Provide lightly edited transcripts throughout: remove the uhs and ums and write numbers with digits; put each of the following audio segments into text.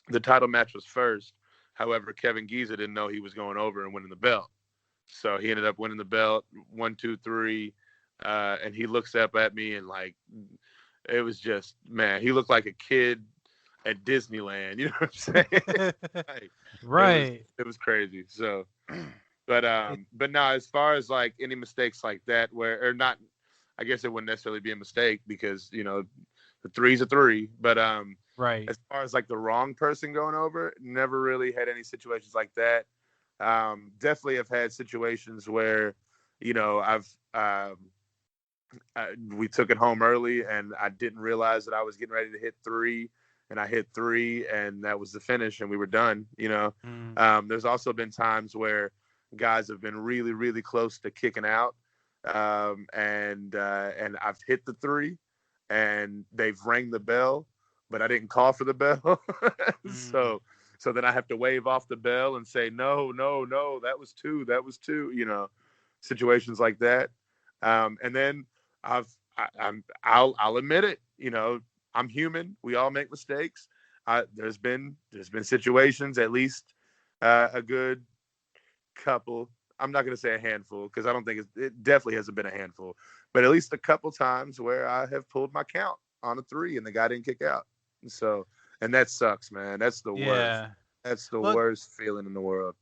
The title match was first. However, Kevin Giza didn't know he was going over and winning the belt. So he ended up winning the belt, 1, 2, 3. And he looks up at me and like, it was just, man, he looked like a kid at Disneyland. You know what I'm saying? Like, Right. it was crazy. So, It, but no, as far as like any mistakes like that, where or not, I guess it wouldn't necessarily be a mistake because the three's a three. But right. as far as like the wrong person going over, never really had any situations like that. Definitely have had situations where, I've we took it home early and I didn't realize that I was getting ready to hit three, and I hit three, and that was the finish, and we were done. Mm, There's also been times where guys have been really, really close to kicking out, and I've hit the three, and they've rang the bell, but I didn't call for the bell, mm, so then I have to wave off the bell and say no, no, no, that was two, situations like that, and then I've I'll admit it, I'm human. We all make mistakes. There's been situations, at least a good couple. I'm not going to say a handful because I don't think it definitely hasn't been a handful, but at least a couple times where I have pulled my count on a three and the guy didn't kick out. So, and that sucks, man. That's the worst. yeah. That's the Well, worst feeling in the world.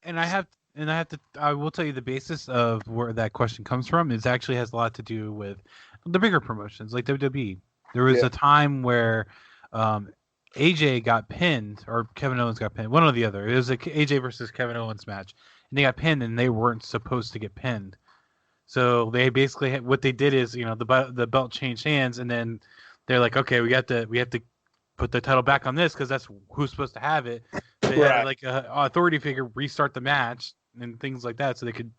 and I have to I will tell you the basis of where that question comes from is actually has a lot to do with the bigger promotions like WWE. There was Yeah. a time where um, AJ got pinned or Kevin Owens got pinned, one or the other. It was a AJ versus Kevin Owens match, and they got pinned, and they weren't supposed to get pinned. So they basically what they did is the belt changed hands, and then they're like, okay, we have to put the title back on this because that's who's supposed to have it. So they had Right. like a authority figure restart the match and things like that, so they could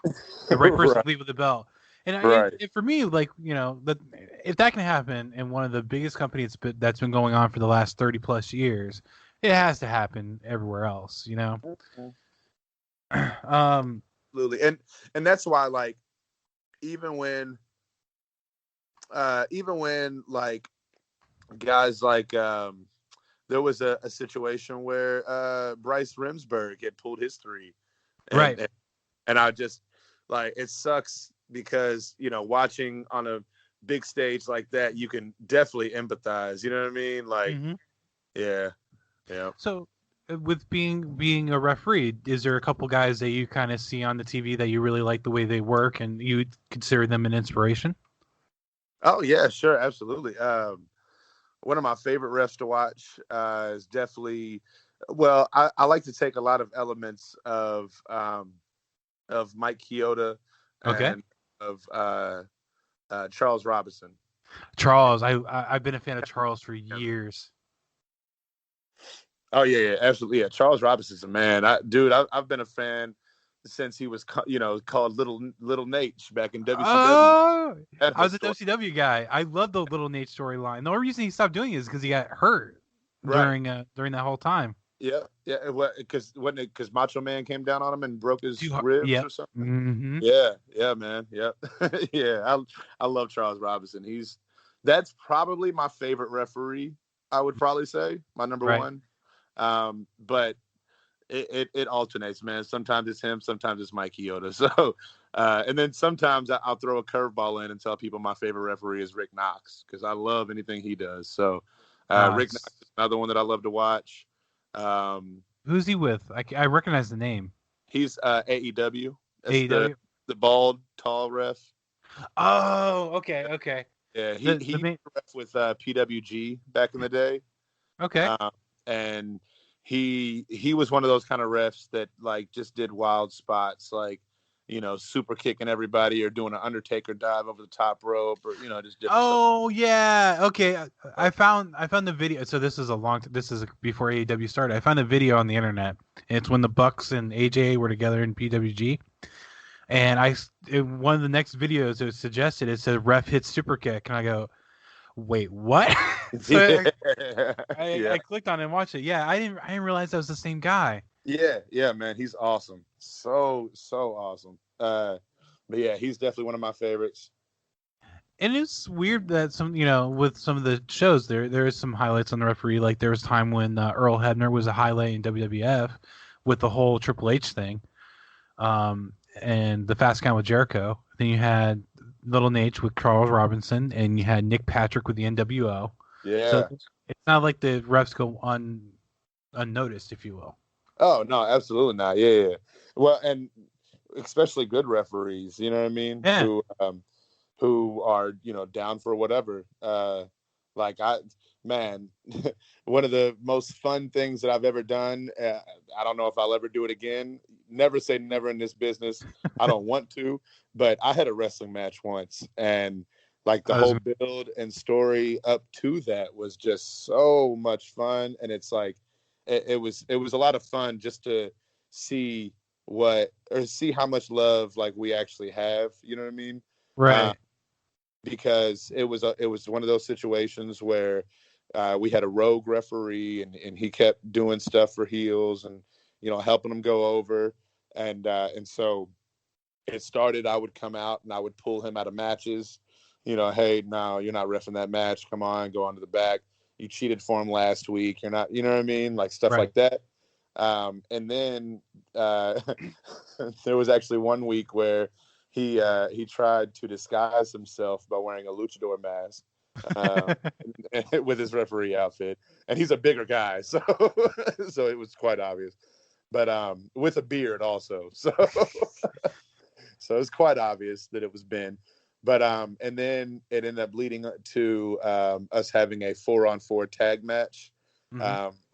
the right person Right. could leave with the belt. Right. And for me, like if that can happen in one of the biggest companies that's been going on for the last 30 plus years, it has to happen everywhere else. um, Absolutely. And that's why, like, even when like guys like there was a situation where Bryce Remsburg had pulled his three, and right. and, and I just like, it sucks because watching on a big stage like that, you can definitely empathize. You know what I mean? Like, Hmm. yeah, yeah. So, with being a referee, is there a couple guys that you kind of see on the TV that you really like the way they work, and you consider them an inspiration? Oh yeah, sure, absolutely. One of my favorite refs to watch is definitely. Well, I like to take a lot of elements of Mike Chioda Okay, and of Charles Robinson. Charles. I've been a fan of Charles for years. Oh yeah, yeah, absolutely. Yeah, Charles Robinson's a man. I've been a fan since he was, called Little Nate back in WCW. Oh, That I whole was a story. WCW guy. I love the Little Nate storyline. The only reason he stopped doing it is because he got hurt Right. during that whole time. Yeah, yeah. Because wasn't it because Macho Man came down on him and broke his Too hard. ribs Yep. or something? Hmm. Yeah, yeah, man. Yeah, yeah. I love Charles Robinson. That's probably my favorite referee. I would probably say my number Right. one. But it alternates, man. Sometimes it's him, sometimes it's Mike Chioda. So, and then sometimes I'll throw a curveball in and tell people my favorite referee is Rick Knox because I love anything he does. So, Rick Knox is another one that I love to watch. Um, Who's he with? I recognize the name. he's AEW. That's AEW. the bald, tall ref. Oh, okay, okay. Yeah, he The he main. ref with PWG back in the day, Okay. and he was one of those kind of refs that like just did wild spots, like super kicking everybody or doing an Undertaker dive over the top rope, or just different stuff. Oh yeah. Okay. So, I found the video. So this is this is before AEW started. I found the video on the internet. And it's when the Bucks and AJ were together in PWG. And in one of the next videos it was suggested, it said ref hits super kick, and I go, wait, what? So yeah, yeah, I clicked on it and watched it. Yeah, I didn't realize that was the same guy. yeah, man, he's awesome, so awesome. But yeah, he's definitely one of my favorites. And it's weird that with some of the shows there is some highlights on the referee. Like there was time when Earl Hebner was a highlight in WWF with the whole Triple H thing, and the Fast Count with Jericho. Then you had Little Nate with Charles Robinson, and you had Nick Patrick with the NWO. Yeah. So it's not like the refs go unnoticed, if you will. Oh no, absolutely not. Yeah. Well, and especially good referees, you know what I mean? Yeah. Who are, down for whatever. One of the most fun things that I've ever done. I don't know if I'll ever do it again. Never say never in this business. I don't want to, but I had a wrestling match once, and like the whole build and story up to that was just so much fun. And it's like, it was a lot of fun just to see how much love like we actually have, you know what I mean? Right. Because it was one of those situations where we had a rogue referee, and he kept doing stuff for heels and helping them go over, and so it started. I would come out and I would pull him out of matches. Hey, no, you're not reffing that match. Come on, go on to the back. You cheated for him last week. You're not. You know what I mean? Like stuff like that. And then there was actually one week where he tried to disguise himself by wearing a luchador mask with his referee outfit, and he's a bigger guy, so it was quite obvious. But with a beard also, so it's quite obvious that it was Ben. But and then it ended up leading to us having a 4-on-4 tag match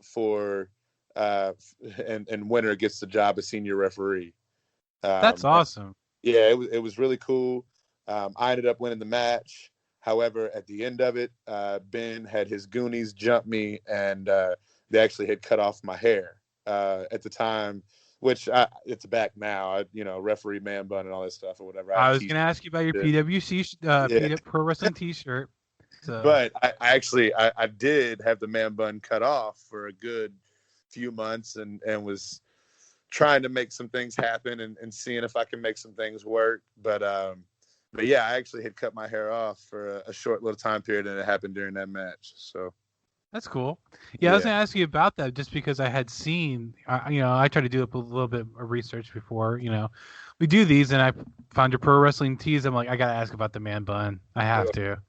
for and winner gets the job as senior referee. That's awesome. Yeah, it was really cool. I ended up winning the match. However, at the end of it, Ben had his goonies jump me, and they actually had cut off my hair at the time, which it's back now. Referee Man Bun and all that stuff or whatever. I was going to ask you about your PWC Pro Wrestling T-shirt. So. But I did have the Man Bun cut off for a good few months, and was trying to make some things happen and seeing if I can make some things work. But yeah, I actually had cut my hair off for a short little time period, and it happened during that match. So that's cool. Yeah, I was going to ask you about that just because I had seen, I tried to do a little bit of research before, we do these, and I found your pro wrestling tees. I'm like, I got to ask about the Man Bun. I have to.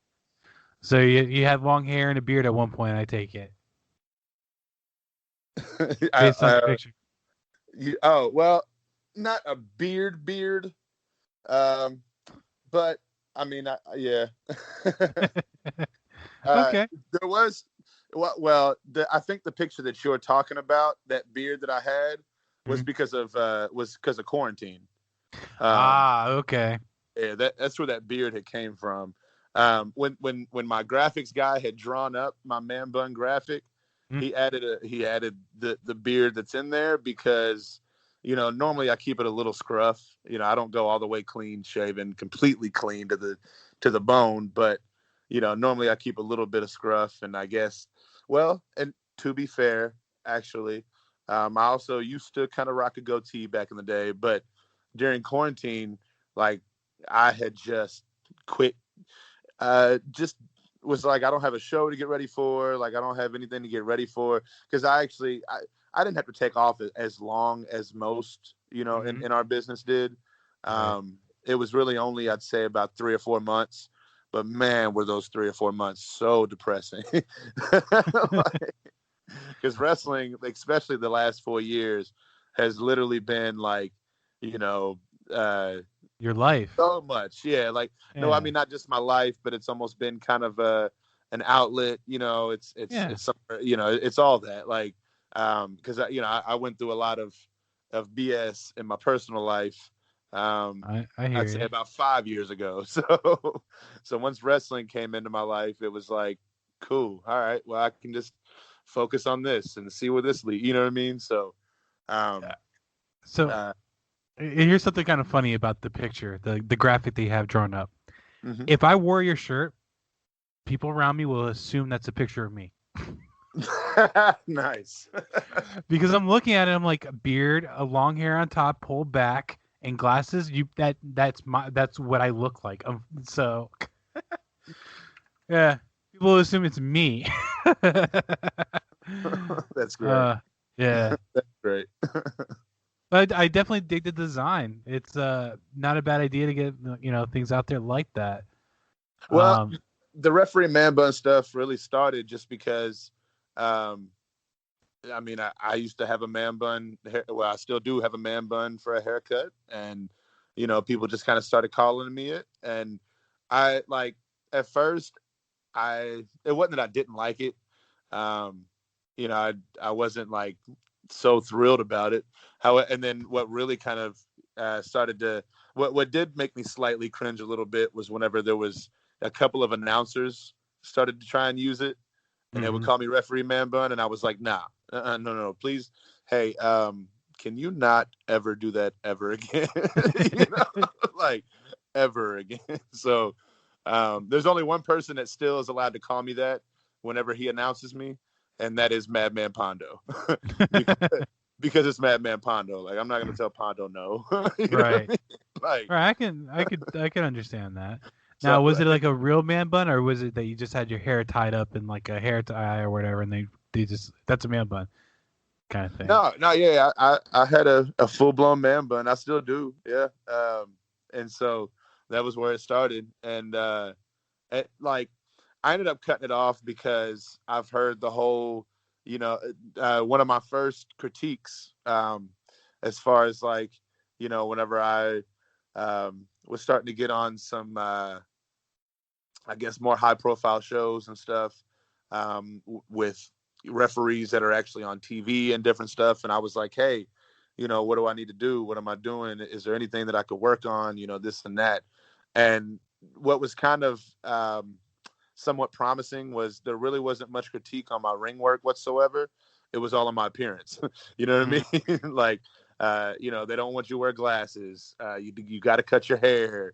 So you had long hair and a beard at one point, I take it. Based on the picture. Well, not a beard, but I mean, yeah. Okay. There was, I think the picture that you're talking about, that beard that I had, was because of quarantine. Okay. Yeah, that's where that beard had came from. When my graphics guy had drawn up my Man Bun graphic, he added the beard that's in there because, normally I keep it a little scruff. I don't go all the way clean shaven, completely clean to the bone, but normally I keep a little bit of scruff. And I guess, and to be fair, actually, I also used to kind of rock a goatee back in the day, but during quarantine, like I had just quit, just was like, I don't have a show to get ready for. Like, I don't have anything to get ready for. Cause I didn't have to take off as long as most, in our business did. It was really only, I'd say, about 3 or 4 months, but man, were those 3 or 4 months so depressing. Cause wrestling, especially the last 4 years, has literally been like, your life. So much. Yeah. Like, no, I mean, not just my life, but it's almost been kind of an outlet, it's somewhere, it's all that, like, cause I went through a lot of BS in my personal life. I hear I'd say about 5 years ago. So once wrestling came into my life, it was like, cool. All right. Well, I can just focus on this and see where this leads. You know what I mean? So, here's something kind of funny about the picture, the graphic that you have drawn up. If I wore your shirt, people around me will assume that's a picture of me. Nice. Because I'm looking at it, I'm like, a beard, a long hair on top, pulled back, and glasses. That's what I look like. So Yeah, people assume it's me. That's great. uh, yeah, That's great. but I definitely dig the design. It's not a bad idea to get things out there like that. Well, Um, the referee man bun stuff really started just because, um, I mean, I used to have a man bun. Well, I still do have a man bun for a haircut, and people just kind of started calling me it. And I like at first, it wasn't that I didn't like it. Um, I wasn't like so thrilled about it. And then what really kind of started to what did make me slightly cringe a little bit was whenever there was a couple of announcers started to try and use it, and they would mhm. call me referee man bun, and I was like, nah, no, please, hey, can you not ever do that ever again? Like ever again. So there's only one person that still is allowed to call me that whenever he announces me, and that is Madman Pondo, because, because it's Madman Pondo. Like I'm not gonna tell Pondo no. You know what I Right. mean? Like Right. I can understand that. so, Now, was it like a real man bun, or was it that you just had your hair tied up in like a hair tie or whatever, and they just that's a man bun kind of thing? no, yeah, I had a full blown man bun. I still do, yeah. And so that was where it started, and like I ended up cutting it off because I've heard the whole, one of my first critiques, as far as like, whenever I was starting to get on some, I guess, more high profile shows and stuff, with referees that are actually on TV and different stuff. And I was like, hey, what do I need to do? What am I doing? Is there anything that I could work on? This and that. And what was kind of, somewhat promising was there really wasn't much critique on my ring work whatsoever. It was all on my appearance. You know what Mhm. I mean? Like, they don't want you to wear glasses. You got to cut your hair.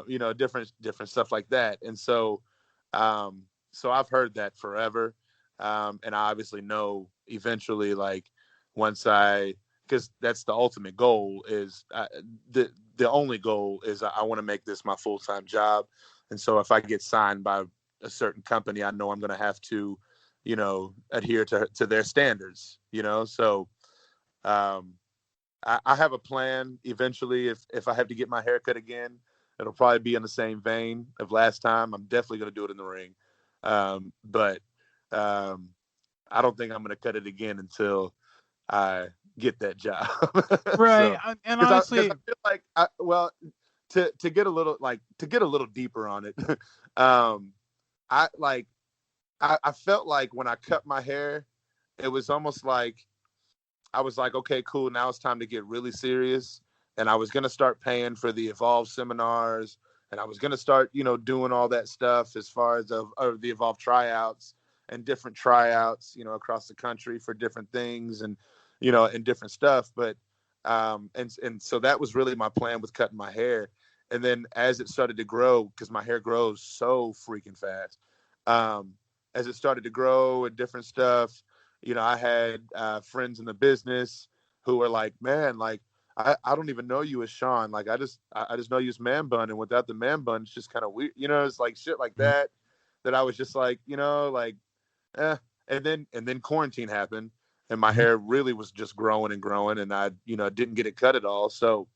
Different stuff like that. And so I've heard that forever, and I obviously know eventually, like because that's the ultimate goal is the only goal is I want to make this my full time job, and so if I get signed by a certain company, I know I'm going to have to, adhere to their standards, So um, I have a plan eventually. If I have to get my hair cut again, it'll probably be in the same vein of last time. I'm definitely going to do it in the ring. But um, I don't think I'm going to cut it again until I get that job. Right. So, And because I honestly, feel like to get a little deeper on it, um, I like I felt like when I cut my hair, it was almost like I was like, okay, cool. Now it's time to get really serious. And I was going to start paying for the Evolve seminars, and I was going to start, doing all that stuff as far as the Evolve tryouts and different tryouts, across the country for different things and different stuff. But, and so that was really my plan with cutting my hair. And then as it started to grow, because my hair grows so freaking fast, um, as it started to grow and different stuff, I had friends in the business who were like, man, like, I don't even know you as Sean. Like, I just know you as Man Bun. And without the Man Bun, it's just kind of weird. It's like shit like mhm. that I was just like, like, eh. And then quarantine happened, and my Mhm. hair really was just growing and growing, and I, didn't get it cut at all. So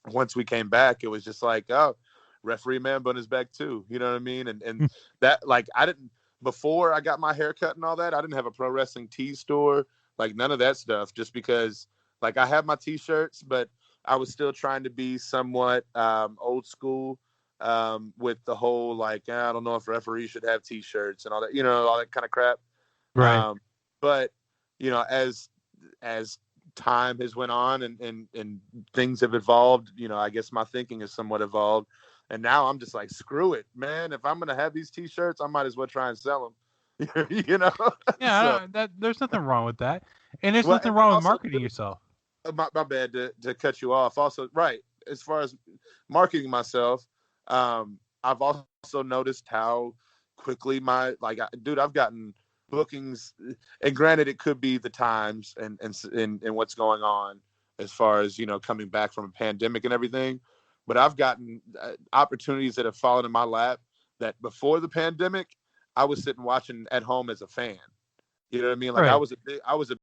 once we came back, it was just like, oh, referee Man Bun is back too. You know what I mean? And that, like, I didn't, before I got my hair cut and all that, I didn't have a pro wrestling tee store, like none of that stuff, just because like I have my t-shirts, but I was still trying to be somewhat old school, with the whole like, I don't know if referees should have t-shirts and all that, all that kind of crap. Right. But as time has went on and things have evolved, I guess my thinking has somewhat evolved, and now I'm just like, screw it, man. If I'm gonna have these t-shirts, I might as well try and sell them. you know so Yeah. That there's nothing wrong with that, and there's well, nothing and then wrong with also marketing too, yourself. my bad to cut you off. Also, right, as far as marketing myself, I've also noticed how quickly dude, I've gotten bookings, and granted, it could be the times and what's going on as far as coming back from a pandemic and everything, but I've gotten opportunities that have fallen in my lap that before the pandemic, I was sitting watching at home as a fan. You know what I mean? Like Right. I was a